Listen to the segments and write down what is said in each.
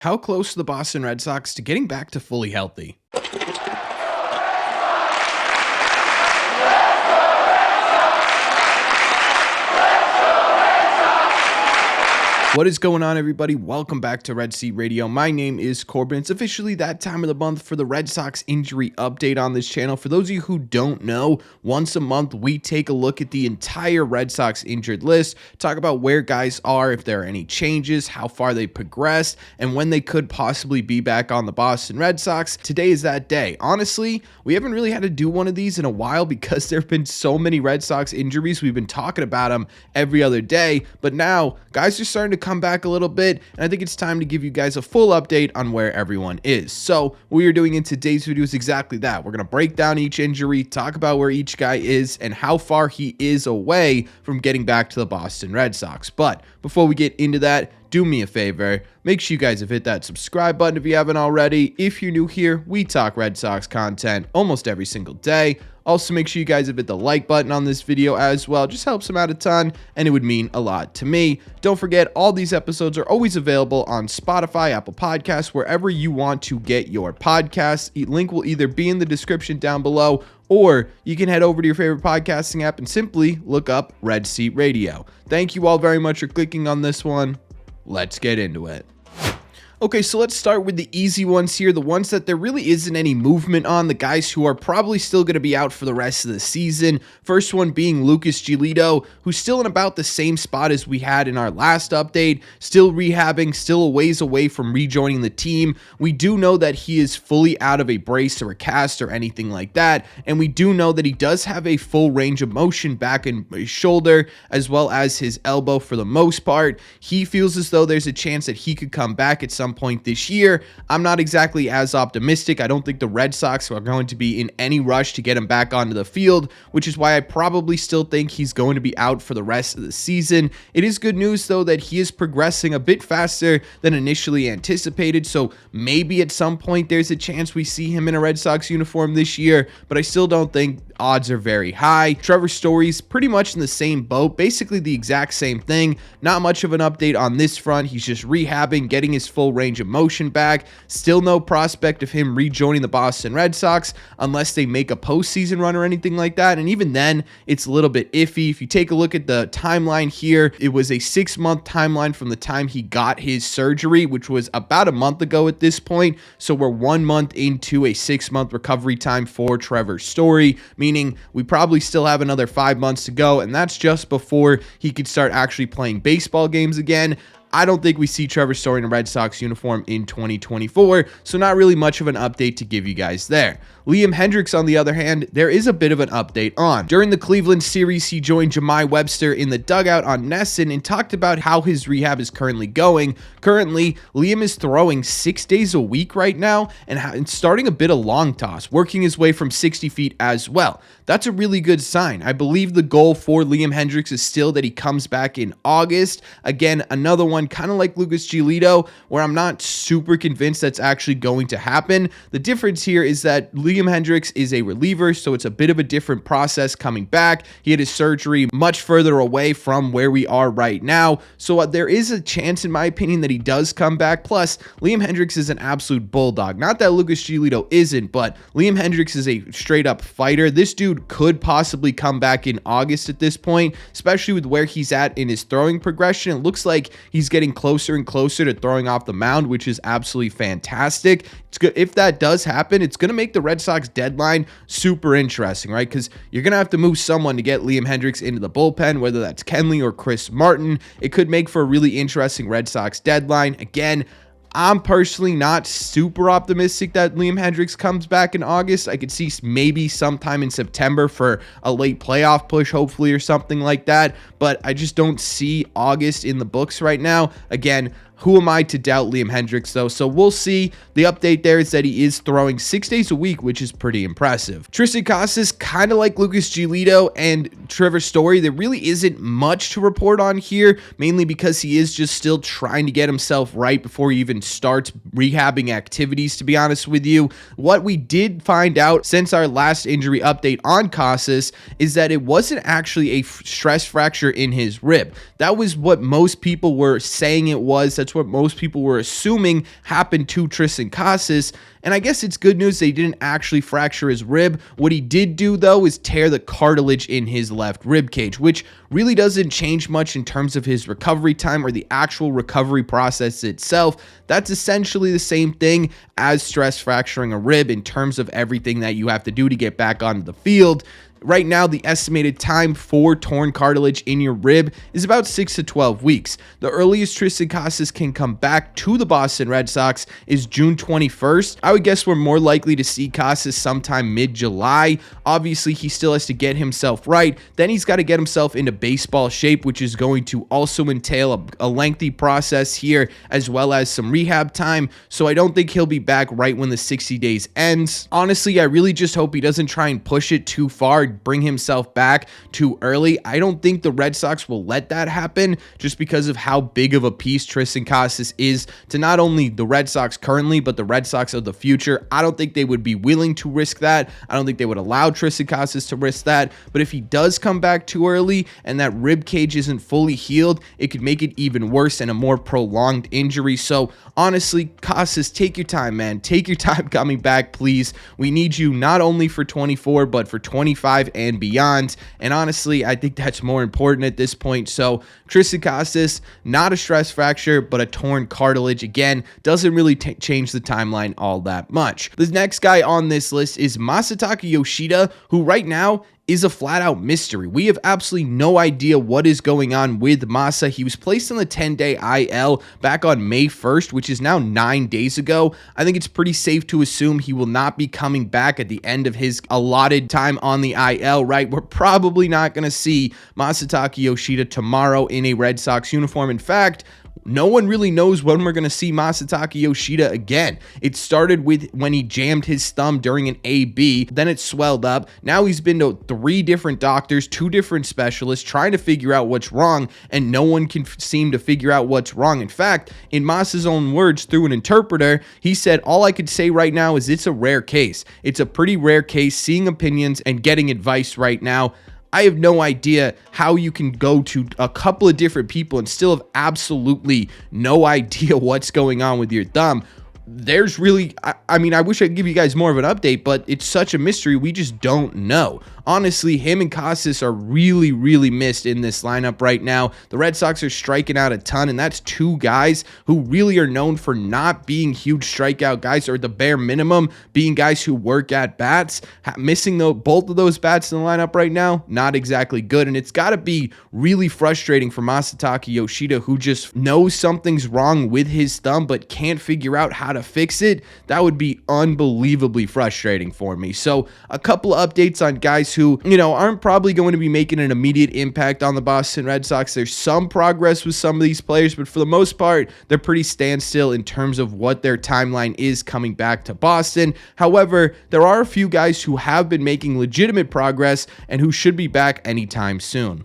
How close are the Boston Red Sox to getting back to fully healthy? What is going on, everybody? Welcome back to Red Seat Radio. My name is Corbin. It's officially that time of the month for the Red Sox injury update on this channel. For those of you who don't know, once a month we take a look at the entire Red Sox injured list, talk about where guys are, if there are any changes, how far they progressed, and when they could possibly be back on the Boston Red Sox. Today is that day. Honestly, we haven't really had to do one of these in a while because there have been so many Red Sox injuries. We've been talking about them every other day, but now guys are starting to come back a little bit, and I think it's time to give you guys a full update on where everyone is. So what we are doing in today's video is exactly that. We're going to break down each injury, talk about where each guy is and how far he is away from getting back to the Boston Red Sox. But before we get into that, do me a favor, make sure you guys have hit that subscribe button if you haven't already. If you're new here, we talk Red Sox content almost every single day. Also, make sure you guys have hit the like button on this video as well. Just helps them out a ton, and it would mean a lot to me. Don't forget, all these episodes are always available on Spotify, Apple Podcasts, wherever you want to get your podcasts. The link will either be in the description down below, or you can head over to your favorite podcasting app and simply look up Red Seat Radio. Thank you all very much for clicking on this one. Let's get into it. Okay, so let's start with the easy ones here, the ones that there really isn't any movement on, the guys who are probably still going to be out for the rest of the season. First one being Lucas Giolito, who's still in about the same spot as we had in our last update, still rehabbing, still a ways away from rejoining the team. We do know that he is fully out of a brace or a cast or anything like that, and we do know that he does have a full range of motion back in his shoulder as well as his elbow for the most part. He feels as though there's a chance that he could come back at some point this year. I'm not exactly as optimistic. I don't think the Red Sox are going to be in any rush to get him back onto the field, which is why I probably still think he's going to be out for the rest of the season. It is good news, though, that he is progressing a bit faster than initially anticipated, so maybe at some point there's a chance we see him in a Red Sox uniform this year, but I still don't think odds are very high. Trevor Story's pretty much in the same boat, basically the exact same thing. Not much of an update on this front. He's just rehabbing, getting his full range of motion back. Still no prospect of him rejoining the Boston Red Sox unless they make a postseason run or anything like that, and even then it's a little bit iffy. If you take a look at the timeline here, it was a 6-month timeline from the time he got his surgery, which was about a month ago at this point, so we're 1 month into a 6-month recovery time for Trevor Story, meaning we probably still have another 5 months to go, and that's just before he could start actually playing baseball games again. I don't think we see Trevor Story in a Red Sox uniform in 2024, so not really much of an update to give you guys there. Liam Hendriks, on the other hand, there is a bit of an update on. During the Cleveland series, he joined Jemai Webster in the dugout on Nesson and talked about how his rehab is currently going. Currently, Liam is throwing 6 days a week right now and starting a bit of long toss, working his way from 60 feet as well. That's a really good sign. I believe the goal for Liam Hendriks is still that he comes back in August. Again, another one kind of like Lucas Giolito, where I'm not super convinced that's actually going to happen. The difference here is that Liam Hendriks is a reliever, so it's a bit of a different process coming back. He had his surgery much further away from where we are right now, so there is a chance, in my opinion, that he does come back. Plus, Liam Hendriks is an absolute bulldog. Not that Lucas Giolito isn't, but Liam Hendriks is a straight-up fighter. This dude could possibly come back in August at this point, especially with where he's at in his throwing progression. It looks like he's getting closer and closer to throwing off the mound, which is absolutely fantastic. It's good. If that does happen, it's going to make the Red Sox deadline super interesting, right? Because you're going to have to move someone to get Liam Hendriks into the bullpen, whether that's Kenley or Chris Martin. It could make for a really interesting Red Sox deadline. Again, I'm personally not super optimistic that Liam Hendriks comes back in August. I could see maybe sometime in September for a late playoff push, hopefully, or something like that. But I just don't see August in the books right now. Again, who am I to doubt Liam Hendriks, though? So we'll see. The update there is that he is throwing 6 days a week, which is pretty impressive. Triston Casas, kind of like Lucas Giolito and Trevor Story, there really isn't much to report on here, mainly because he is just still trying to get himself right before he even starts rehabbing activities, to be honest with you. What we did find out since our last injury update on Casas is that it wasn't actually a stress fracture in his rib. That was what most people were saying it was. That's That's what most people were assuming happened to Triston Casas. And I guess it's good news they didn't actually fracture his rib. What he did do, though, is tear the cartilage in his left rib cage, which really doesn't change much in terms of his recovery time or the actual recovery process itself. That's essentially the same thing as stress fracturing a rib in terms of everything that you have to do to get back onto the field. Right now, the estimated time for torn cartilage in your rib is about 6 to 12 weeks. The earliest Triston Casas can come back to the Boston Red Sox is June 21st. I would guess we're more likely to see Casas sometime mid-July. Obviously, he still has to get himself right. Then he's got to get himself into baseball shape, which is going to also entail a lengthy process here, as well as some rehab time. So I don't think he'll be back right when the 60 days ends. Honestly, I really just hope he doesn't try and push it too far, bring himself back too early. I don't think the Red Sox will let that happen just because of how big of a piece Triston Casas is to not only the Red Sox currently, but the Red Sox of the future. I don't think they would be willing to risk that. I don't think they would allow Triston Casas to risk that. But if he does come back too early and that rib cage isn't fully healed, it could make it even worse and a more prolonged injury. So honestly, Casas, take your time, man. Take your time coming back, please. We need you not only for 24, but for 25 and beyond. And honestly, I think that's more important at this point. So Triston Casas, not a stress fracture, but a torn cartilage. Again, doesn't really change the timeline all that much. The next guy on this list is Masataka Yoshida, who right now is a flat-out mystery. We have absolutely no idea what is going on with Masa. He was placed on the 10-day IL back on May 1st, which is now 9 days ago. I think it's pretty safe to assume he will not be coming back at the end of his allotted time on the IL, right? We're probably not going to see Masataka Yoshida tomorrow in a Red Sox uniform. In fact, no one really knows when we're going to see Masataka Yoshida again. It started with when he jammed his thumb during an AB, then it swelled up. Now he's been to 3 different doctors, 2 different specialists trying to figure out what's wrong, and no one can seem to figure out what's wrong. In fact, in Masa's own words through an interpreter, he said, all I could say right now is it's a rare case. It's a pretty rare case, seeing opinions and getting advice right now. I have no idea how you can go to a couple of different people and still have absolutely no idea what's going on with your thumb. There's really, I mean, I wish I could give you guys more of an update, but it's such a mystery. We just don't know. Honestly, him and Casas are really, really missed in this lineup right now. The Red Sox are striking out a ton, and that's 2 guys who really are known for not being huge strikeout guys, or the bare minimum being guys who work at bats. Missing both of those bats in the lineup right now, not exactly good, and it's got to be really frustrating for Masataka Yoshida, who just knows something's wrong with his thumb but can't figure out how to fix it. That would be unbelievably frustrating for me. So a couple of updates on guys who, aren't probably going to be making an immediate impact on the Boston Red Sox. There's some progress with some of these players, but for the most part, they're pretty standstill in terms of what their timeline is coming back to Boston. However, there are a few guys who have been making legitimate progress and who should be back anytime soon.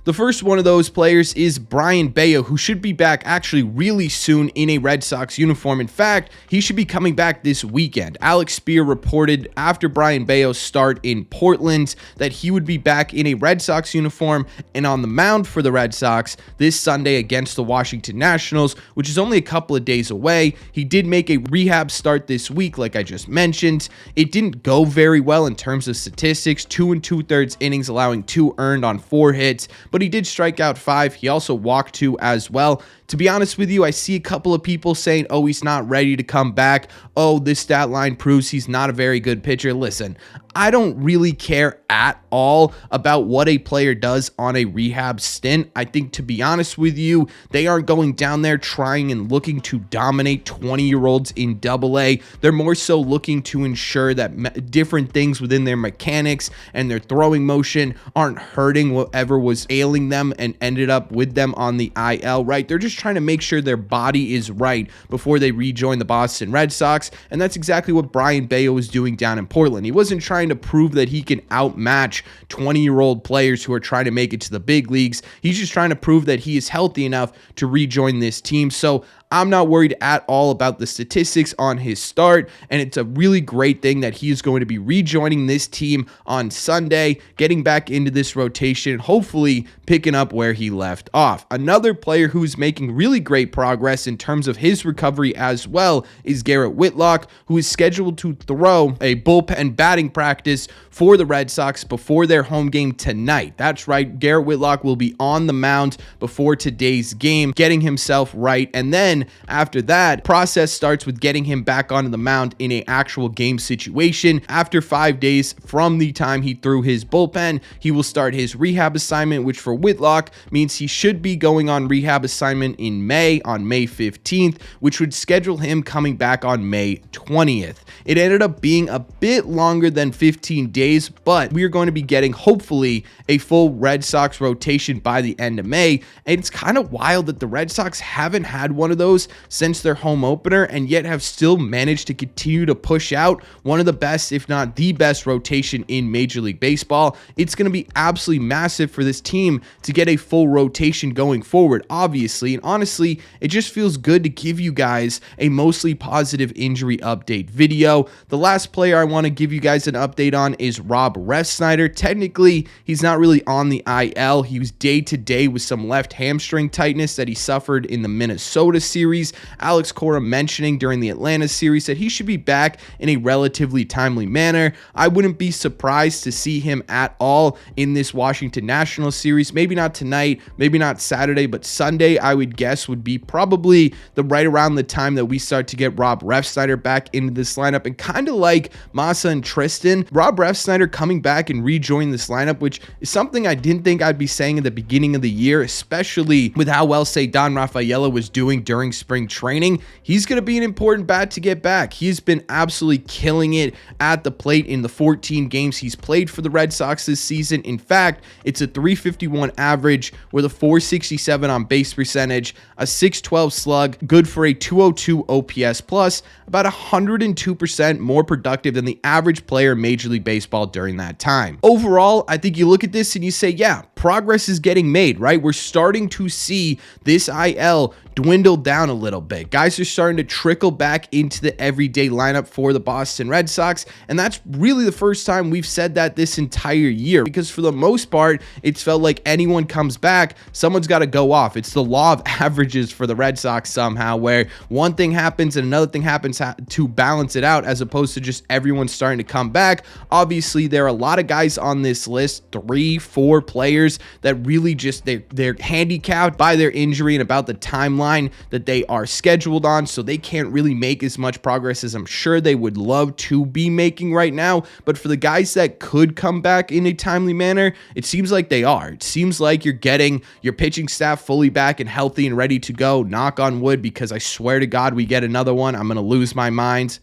The first one of those players is Brayan Bello, who should be back actually really soon in a Red Sox uniform. In fact, he should be coming back this weekend. Alex Spear reported after Brayan Bello's start in Portland that he would be back in a Red Sox uniform and on the mound for the Red Sox this Sunday against the Washington Nationals, which is only a couple of days away. He did make a rehab start this week, like I just mentioned. It didn't go very well in terms of statistics, 2 2/3 innings, allowing 2 earned on 4 hits, but he did strike out 5. He also walked 2 as well. To be honest with you, I see a couple of people saying, oh, he's not ready to come back. Oh, this stat line proves he's not a very good pitcher. Listen, I don't really care at all about what a player does on a rehab stint. I think, to be honest with you, they aren't going down there trying and looking to dominate 20-year-olds in AA. They're more so looking to ensure that different things within their mechanics and their throwing motion aren't hurting whatever was ailing them and ended up with them on the IL, right? They're just trying to make sure their body is right before they rejoin the Boston Red Sox, and that's exactly what Brayan Bello was doing down in Portland. He wasn't trying to prove that he can outmatch 20-year-old players who are trying to make it to the big leagues. He's just trying to prove that he is healthy enough to rejoin this team. So I'm not worried at all about the statistics on his start, and it's a really great thing that he is going to be rejoining this team on Sunday, getting back into this rotation, hopefully picking up where he left off. Another player who's making really great progress in terms of his recovery as well is Garrett Whitlock, who is scheduled to throw a bullpen batting practice for the Red Sox before their home game tonight. That's right, Garrett Whitlock will be on the mound before today's game, getting himself right, and then after that, process starts with getting him back onto the mound in an actual game situation. After 5 days from the time he threw his bullpen, he will start his rehab assignment, which for Whitlock means he should be going on rehab assignment in May, on May 15th, which would schedule him coming back on May 20th. It ended up being a bit longer than 15 days, but we are going to be getting, hopefully, a full Red Sox rotation by the end of May. And it's kind of wild that the Red Sox haven't had one of those since their home opener, and yet have still managed to continue to push out one of the best, if not the best, rotation in Major League Baseball. It's going to be absolutely massive for this team to get a full rotation going forward, obviously. And honestly, it just feels good to give you guys a mostly positive injury update video. The last player I want to give you guys an update on is Rob Refsnyder. Technically, he's not really on the IL. He was day-to-day with some left hamstring tightness that he suffered in the Minnesota series. Alex Cora mentioning during the Atlanta series that he should be back in a relatively timely manner. I wouldn't be surprised to see him at all in this Washington Nationals series. Maybe not tonight, maybe not Saturday, but Sunday, I would guess, would be probably right around the time that we start to get Rob Refsnyder back into this lineup. And kind of like Masa and Triston, Rob Refsnyder coming back and rejoining this lineup, which is something I didn't think I'd be saying at the beginning of the year, especially with how well Don Rafaela was doing during spring training. He's going to be an important bat to get back. He's been absolutely killing it at the plate in the 14 games he's played for the Red Sox this season. In fact, it's a 351 average with a 467 on base percentage, a 612 slug, good for a 202 OPS plus, about 102% more productive than the average player in Major League Baseball during that time. Overall, I think you look at this and you say, yeah, progress is getting made, right? We're starting to see this IL dwindle down a little bit. Guys are starting to trickle back into the everyday lineup for the Boston Red Sox, and that's really the first time we've said that this entire year, because for the most part, it's felt like anyone comes back, someone's got to go off. It's the law of averages for the Red Sox somehow, where one thing happens and another thing happens to balance it out, as opposed to just everyone starting to come back. Obviously, there are a lot of guys on this list, 3-4 players that really just, they're handicapped by their injury and about the timeline that they are scheduled on, so they can't really make as much progress as I'm sure they would love to be making right now. But for the guys that could come back in a timely manner, it seems like they are. It seems like you're getting your pitching staff fully back and healthy and ready to go. Knock on wood, because I swear to God, we get another one, I'm going to lose my mind.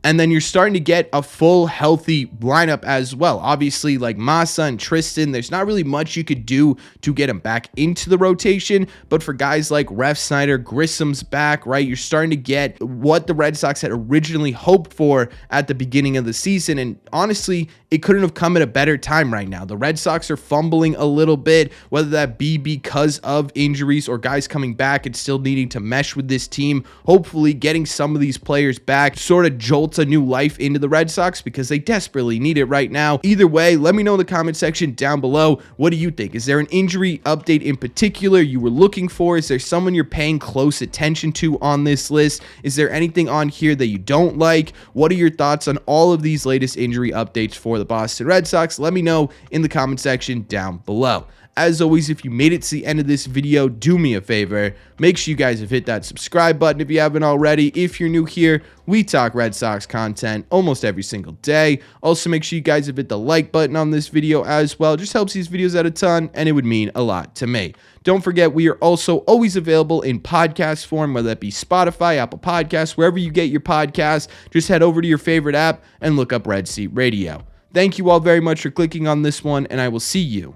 And then you're starting to get a full healthy lineup as well. Obviously, like Masa and Triston, there's not really much you could do to get them back into the rotation. But for guys like Refsnyder, Grissom's back, right? You're starting to get what the Red Sox had originally hoped for at the beginning of the season. And honestly, it couldn't have come at a better time right now. The Red Sox are fumbling a little bit, whether that be because of injuries or guys coming back and still needing to mesh with this team. Hopefully getting some of these players back sort of jolts a new life into the Red Sox, because they desperately need it right now. Either way, let me know in the comment section down below. What do you think? Is there an injury update in particular you were looking for? Is there someone you're paying close attention to on this list? Is there anything on here that you don't like? What are your thoughts on all of these latest injury updates for the Boston Red Sox? Let me know in the comment section down below. As always, if you made it to the end of this video, do me a favor. Make sure you guys have hit that subscribe button if you haven't already. If you're new here, we talk Red Sox content almost every single day. Also, make sure you guys have hit the like button on this video as well. It just helps these videos out a ton, and it would mean a lot to me. Don't forget, we are also always available in podcast form, whether that be Spotify, Apple Podcasts, wherever you get your podcasts. Just head over to your favorite app and look up Red Seat Radio. Thank you all very much for clicking on this one, and I will see you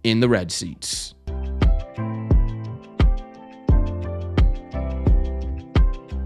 in the red seats.